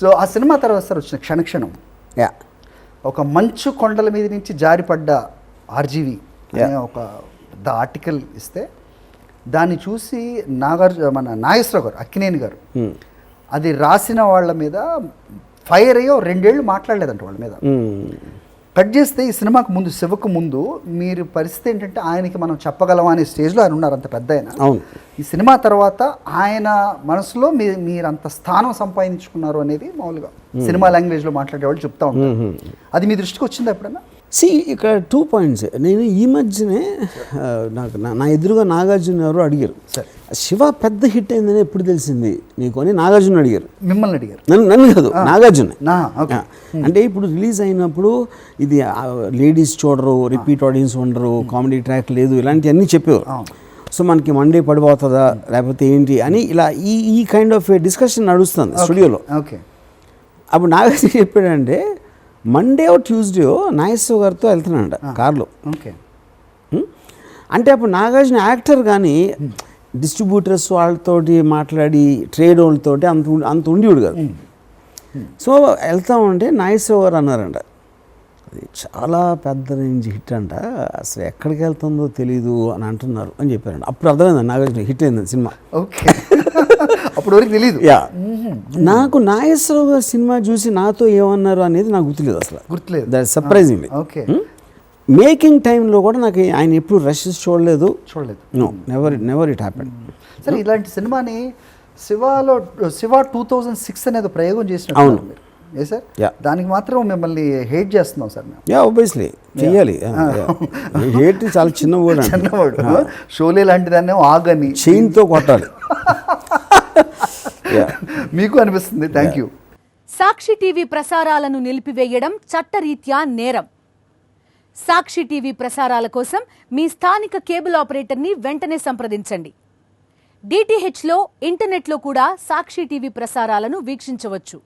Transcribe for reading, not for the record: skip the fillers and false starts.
So ఆ cinema తర్వాత sir వచ్చిన క్షణక్షణం, ఒక మంచు కొండల మీద నుంచి జారిపడ్డ ఆర్జీవి అనే ఒక పెద్ద ఆర్టికల్ ఇస్తే దాన్ని చూసి మన నాగేశ్వరరావు గారు, అక్కినేని గారు అది రాసిన వాళ్ళ మీద ఫైర్ అయ్యో 2 ఏళ్ళు మాట్లాడలేదంట వాళ్ళ మీద. కట్ చేస్తే ఈ సినిమాకు ముందు, శివకు ముందు మీరు పరిస్థితి ఏంటంటే ఆయనకి మనం చెప్పగలం అనే స్టేజ్లో ఆయన ఉన్నారు, అంత పెద్ద ఆయన. ఈ సినిమా తర్వాత ఆయన మనసులో మీరు అంత స్థానం సంపాదించుకున్నారు అనేది మామూలుగా సినిమా లాంగ్వేజ్లో మాట్లాడే వాళ్ళు చెప్తా ఉంటారు. అది మీ దృష్టికి వచ్చిందా ఎప్పుడన్నా? ఇక్కడ 2 points. నేను ఈ మధ్యనే నాకు నా ఎదురుగా నాగార్జున ఎవరు అడిగారు, శివ పెద్ద హిట్ అయిందని ఎప్పుడు తెలిసింది నీకు అని నాగార్జున అడిగారు. మిమ్మల్ని అడిగారు? నన్ను కాదు, నాగార్జున. అంటే ఇప్పుడు రిలీజ్ అయినప్పుడు ఇది లేడీస్ చూడరు, రిపీట్ ఆడియన్స్ ఉండరు, కామెడీ ట్రాక్ లేదు, ఇలాంటివన్నీ చెప్పేవారు. సో మనకి మండే పడిపోతుందా లేకపోతే ఏంటి అని ఇలా ఈ కైండ్ ఆఫ్ డిస్కషన్ నడుస్తుంది స్టూడియోలో. అప్పుడు నాగార్జున చెప్పాడంటే మండే ట్యూస్డే నాగేశ్వర గారితో వెళ్తున్నాడు కార్లో. అంటే అప్పుడు నాగార్జున యాక్టర్ కానీ డిస్ట్రిబ్యూటర్స్ వాళ్ళతోటి మాట్లాడి ట్రేడ్ వాళ్ళతోటి అంత ఉండేవాడు కాదు. సో వెళ్తామంటే నాగేశ్వర గారు అన్నారంట, అది చాలా పెద్ద రేంజ్ హిట్ అంట, అసలు ఎక్కడికి వెళ్తుందో తెలీదు అని అంటున్నారు అని చెప్పారంట. అప్పుడు అర్థమైంది నాగార్జున హిట్ అయింది సినిమా. అప్పుడు వరకు తెలియదు. నాకు నాగేశ్వరరావు గారి సినిమా చూసి నాతో ఏమన్నారు అనేది నాకు గుర్తులేదు, అసలు గుర్తులేదు. That surprising. మేకింగ్ టైంలో కూడా నాకు ఆయన ఎప్పుడు రషెస్ చూడలేదు. No, never it happened. సరే, ఇలాంటి సినిమాని శివ 2006 అనేది ప్రయోగం చేసిన. అవును సార్, దానికి మాత్రం మిమ్మల్ని హేట్ చేస్తున్నాం సార్ మేము. ఆబ్వియస్లీ చెయ్యాలి. హేట్ చాలా చిన్నవాడు, షోలే లాంటి దాన్ని ఆగని చైన్తో కొట్టాలి. మీకు అనిపిస్తుంది? Thank you. సాక్షి టీవీ ప్రసారాలను నిలిపివేయడం చట్టరీత్యా నేరం. సాక్షి టీవీ ప్రసారాల కోసం మీ స్థానిక కేబుల్ ఆపరేటర్ని వెంటనే సంప్రదించండి. DTHలో, ఇంటర్నెట్లో కూడా సాక్షి టీవీ ప్రసారాలను వీక్షించవచ్చు.